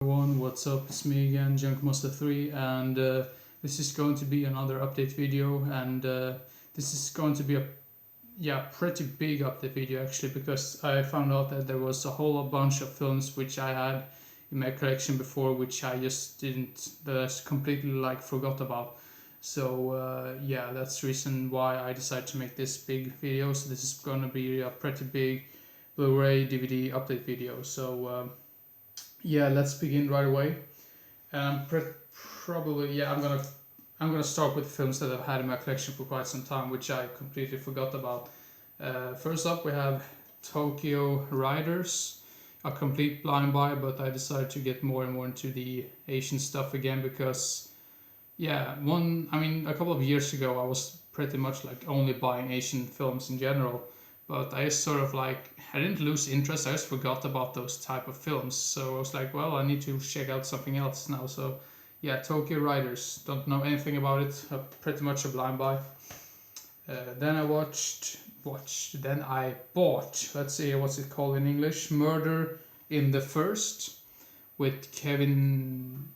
Everyone, what's up? It's me again, Junkmaster3, and this is going to be another update video, and this is going to be a pretty big update video actually, because I found out that there was a whole bunch of films which I had in my collection before, which I just that I completely forgot about. So that's the reason why I decided to make this big video. So this is going to be a pretty big Blu-ray DVD update video. So let's begin right away. And I'm gonna start with films that I've had in my collection for quite some time, which I completely forgot about. First up, we have Tokyo Riders, a complete blind buy, but I decided to get more and more into the Asian stuff again because, a couple of years ago I was pretty much only buying Asian films in general. But I just I didn't lose interest, I just forgot about those type of films. So I was like, well, I need to check out something else now. So yeah, Tokyo Riders, don't know anything about it, pretty much a blind buy. Then I bought, let's see, what's it called in English? Murder in the First, with Kevin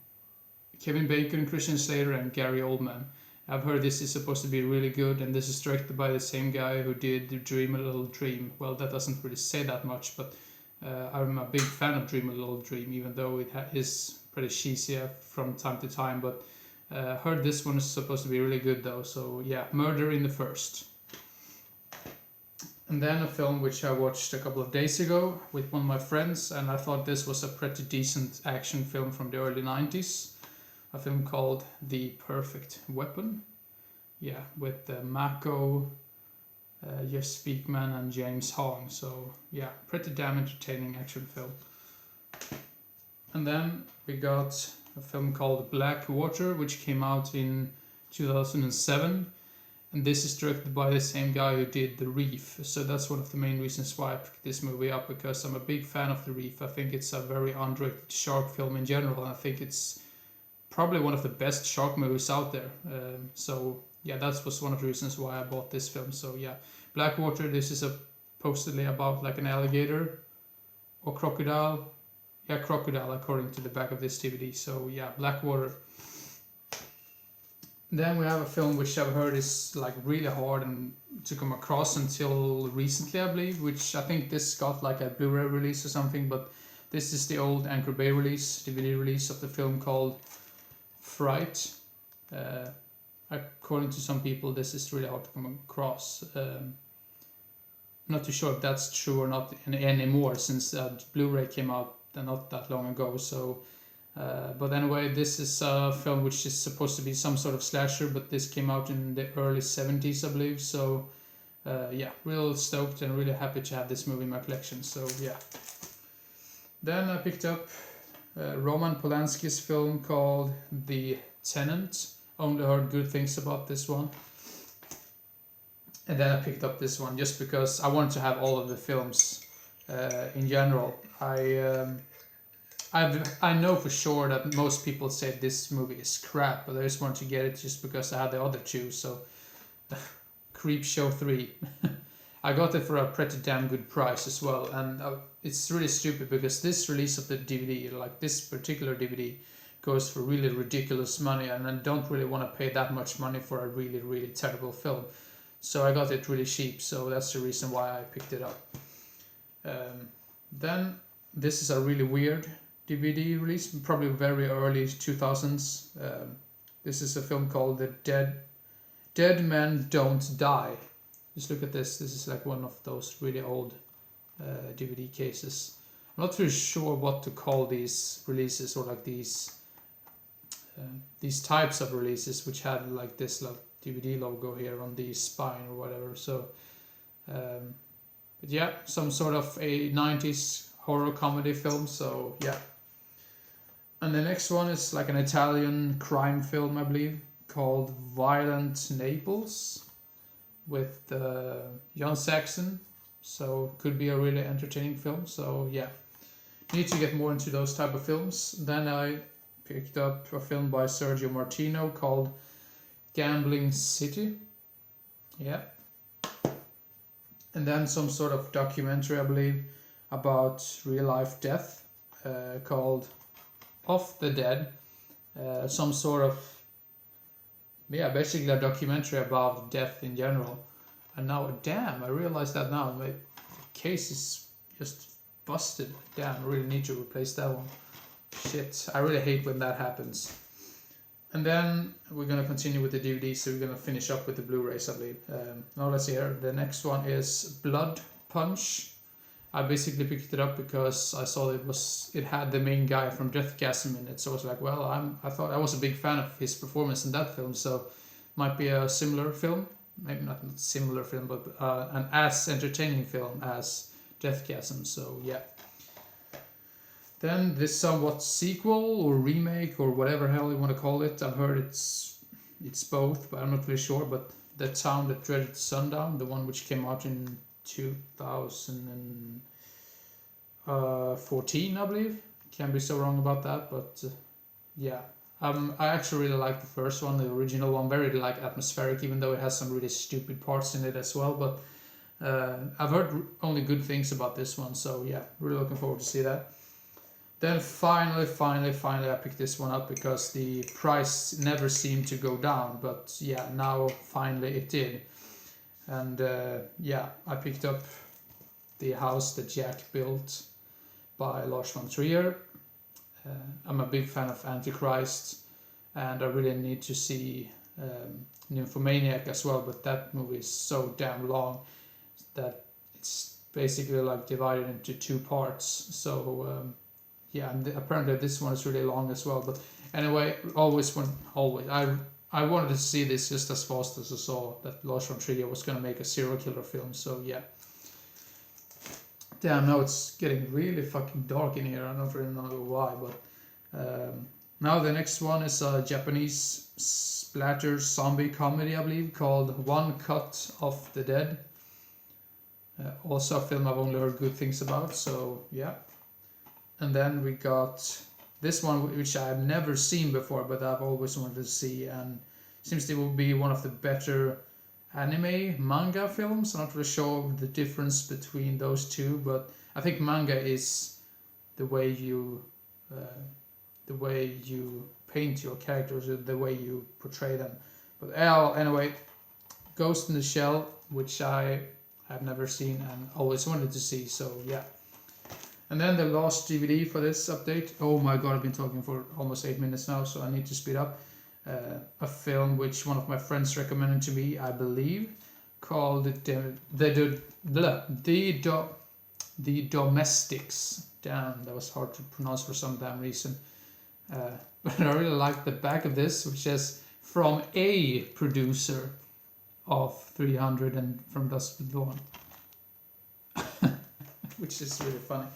Bacon, Christian Slater and Gary Oldman. I've heard this is supposed to be really good, and this is directed by the same guy who did Dream a Little Dream. Well, that doesn't really say that much, but I'm a big fan of Dream a Little Dream, even though it is pretty cheesy from time to time. But heard this one is supposed to be really good though. So yeah, Murder in the First. And then a film which I watched a couple of days ago with one of my friends, and I thought this was a pretty decent action film from the early 90s. A film called The Perfect Weapon, with Mako, Jeff Speakman and James Hong. So yeah, pretty damn entertaining action film. And then we got a film called Black Water, which came out in 2007, and this is directed by the same guy who did The Reef. So that's one of the main reasons why I picked this movie up, because I'm a big fan of The Reef. I think it's a very underrated shark film in general, and I think it's probably one of the best shark movies out there. That was one of the reasons why I bought this film. So yeah, Blackwater, this is supposedly about an alligator or crocodile. Yeah, crocodile according to the back of this DVD. So yeah, Blackwater. Then we have a film which I've heard is really hard and to come across until recently, I believe, which I think this got a Blu-ray release or something, but this is the old Anchor Bay release, DVD release of the film called Fright. According to some people, this is really hard to come across. Not too sure if that's true or not anymore, since Blu-ray came out not that long ago. So, but anyway, this is a film which is supposed to be some sort of slasher, but this came out in the early 70s, I believe. So, real stoked and really happy to have this movie in my collection. So yeah. Then I picked up Roman Polanski's film called The Tenant. Only heard good things about this one. And then I picked up this one just because I wanted to have all of the films in general. I know for sure that most people say this movie is crap, but I just wanted to get it just because I had the other two. So, Creepshow 3. I got it for a pretty damn good price as well, and it's really stupid because this release of the DVD, this particular DVD, goes for really ridiculous money, and I don't really want to pay that much money for a really, really terrible film. So I got it really cheap, so that's the reason why I picked it up. Then this is a really weird DVD release, probably very early 2000s. This is a film called The Dead Men Don't Die. Just look at this. This is one of those really old DVD cases. I'm not really sure what to call these releases, or these types of releases, which had this DVD logo here on the spine or whatever. So, but yeah, some sort of a 90s horror comedy film. So yeah. And the next one is an Italian crime film, I believe, called Violent Naples, with John Saxon. So could be a really entertaining film. So yeah, need to get more into those type of films. Then I picked up a film by Sergio Martino called Gambling City. Yeah. And then some sort of documentary, I believe, about real life death called of the Dead, some sort of, basically a documentary about death in general. And now, damn, I realize that now. My case is just busted. Damn, I really need to replace that one. Shit, I really hate when that happens. And then we're gonna continue with the DVD, so we're gonna finish up with the Blu-rays, I believe. Now let's see here. The next one is Blood Punch. I basically picked it up because I saw it had the main guy from Deathgasm in it, so I was like, well, I thought I was a big fan of his performance in that film, so might be a similar film, maybe not similar film, but an as entertaining film as Deathgasm. So yeah. Then this somewhat sequel or remake or whatever hell you want to call it. I've heard it's both, but I'm not really sure. But The Town That Dreaded Sundown, the one which came out in 2014, I believe. Can't be so wrong about that, but yeah. I actually really like the first one, the original one, very like atmospheric, even though it has some really stupid parts in it as well. But I've heard only good things about this one, so yeah, really looking forward to see that. Then finally, I picked this one up because the price never seemed to go down, but yeah, now finally it did. And yeah, I picked up The House That Jack Built by Lars von Trier. I'm a big fan of Antichrist, and I really need to see Nymphomaniac as well, but that movie is so damn long that it's basically like divided into two parts. So yeah, and apparently this one is really long as well. But anyway, I wanted to see this just as fast as I saw that Lars von Trier was going to make a serial killer film. So yeah. Damn, now it's getting really fucking dark in here. I don't really know why, but now the next one is a Japanese splatter zombie comedy, I believe, called One Cut of the Dead. Also a film I've only heard good things about, so yeah. And then we got this one, which I've never seen before, but I've always wanted to see, and seems to be one of the better anime manga films. I'm not really sure the difference between those two, but I think manga is the way you paint your characters, the way you portray them. But anyway, Ghost in the Shell, which I have never seen and always wanted to see, so yeah. And then the last DVD for this update. Oh my god, I've been talking for almost 8 minutes now, so I need to speed up. A film which one of my friends recommended to me, I believe, called The Domestics. Damn, that was hard to pronounce for some damn reason. But I really like the back of this, which says, from a producer of 300 and From Dusk Till Dawn. Which is really funny.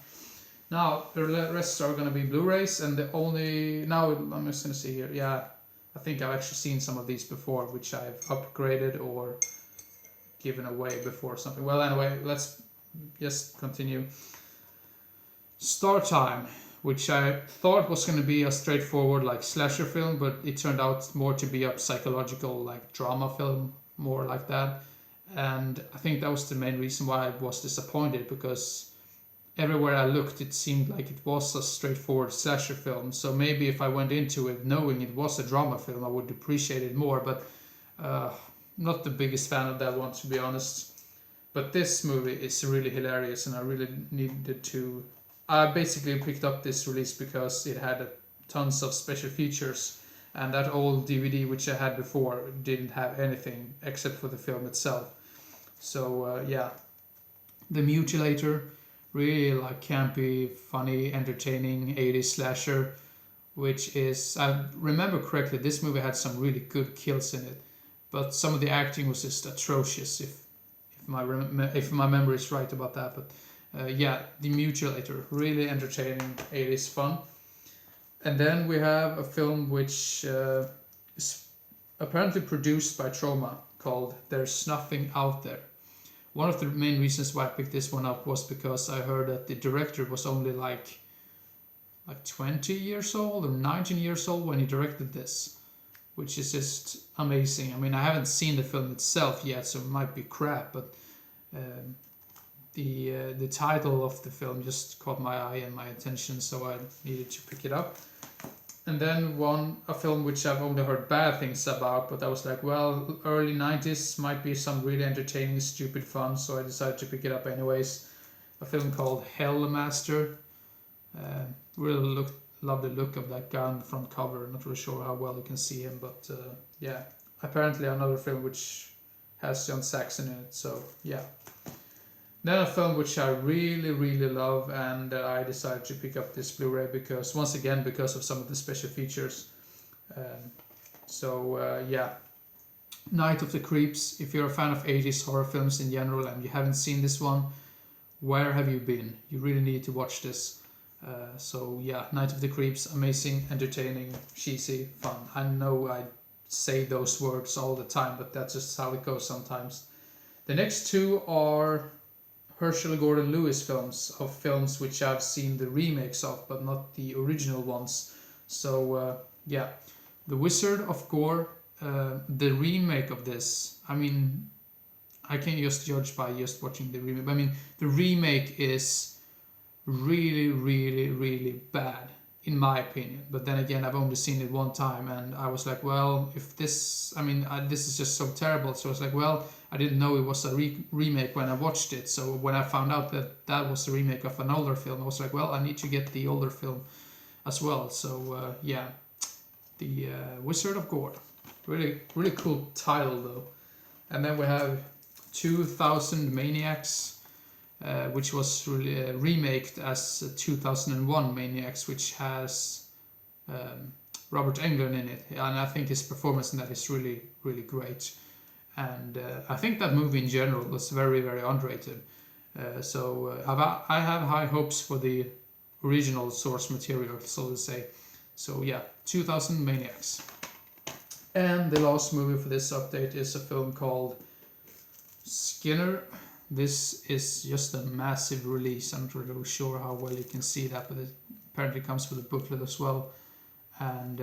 Now, the rest are going to be Blu-rays, and the only... Now, I'm just going to see here. Yeah, I think I've actually seen some of these before, which I've upgraded or given away before or something. Well, anyway, let's just continue. Star Time, which I thought was going to be a straightforward like slasher film, but it turned out more to be a psychological like drama film, more like that. And I think that was the main reason why I was disappointed, because everywhere I looked it seemed like it was a straightforward slasher film. So maybe if I went into it knowing it was a drama film, I would appreciate it more, but not the biggest fan of that one, to be honest. But this movie is really hilarious, and I really needed to... I basically picked up this release because it had tons of special features, and that old DVD which I had before didn't have anything except for the film itself. So yeah, The Mutilator, really like campy, funny, entertaining 80s slasher, which is, I remember correctly, this movie had some really good kills in it, but some of the acting was just atrocious, if my memory is right about that. But yeah, The Mutilator, really entertaining, 80s fun. And then we have a film which is apparently produced by Troma, called There's Nothing Out There. One of the main reasons why I picked this one up was because I heard that the director was only like 20 years old or 19 years old when he directed this, which is just amazing. I mean, I haven't seen the film itself yet, so it might be crap, but the title of the film just caught my eye and my attention, so I needed to pick it up. And then a film which I've only heard bad things about, but I was like, well, early 90s might be some really entertaining, stupid fun, so I decided to pick it up anyways. A film called Hellmaster. Really love the look of that guy on the front cover. Not really sure how well you can see him, but yeah. Apparently another film which has John Saxon in it, so yeah. Then a film which I really, really love, and I decided to pick up this Blu-ray because, once again, because of some of the special features. Yeah, Night of the Creeps. If you're a fan of 80s horror films in general and you haven't seen this one, where have you been? You really need to watch this. So yeah, Night of the Creeps, amazing, entertaining, cheesy, fun. I know I say those words all the time, but that's just how it goes sometimes. The next two are Herschel Gordon Lewis films which I've seen the remakes of, but not the original ones. So yeah, The Wizard of Gore, the remake of this. I mean, I can just judge by just watching the remake. I mean, the remake is really, really, really bad in my opinion. But then again, I've only seen it one time, and I was like, well, if this, I mean, this is just so terrible. So I was like, well, I didn't know it was a remake when I watched it. So when I found out that that was a remake of an older film, I was like, well, I need to get the older film as well. So yeah, The Wizard of Gore. Really, really cool title though. And then we have 2000 Maniacs, which was really remaked as 2001 Maniacs, which has Robert Englund in it, and I think his performance in that is really, really great. And I think that movie in general was very, very underrated. I have high hopes for the original source material, so to say. So yeah, 2000 Maniacs. And the last movie for this update is a film called Skinner. This is just a massive release. I'm not really sure how well you can see that, but it apparently comes with a booklet as well. And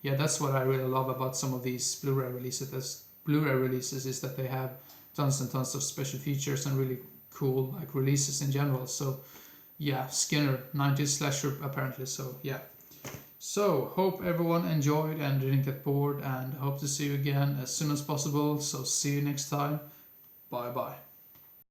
yeah, that's what I really love about some of these Blu-ray releases is that they have tons and tons of special features and really cool like releases in general. So yeah, Skinner, 90s slasher apparently. So yeah. So hope everyone enjoyed and didn't get bored, and hope to see you again as soon as possible. So see you next time. Bye bye.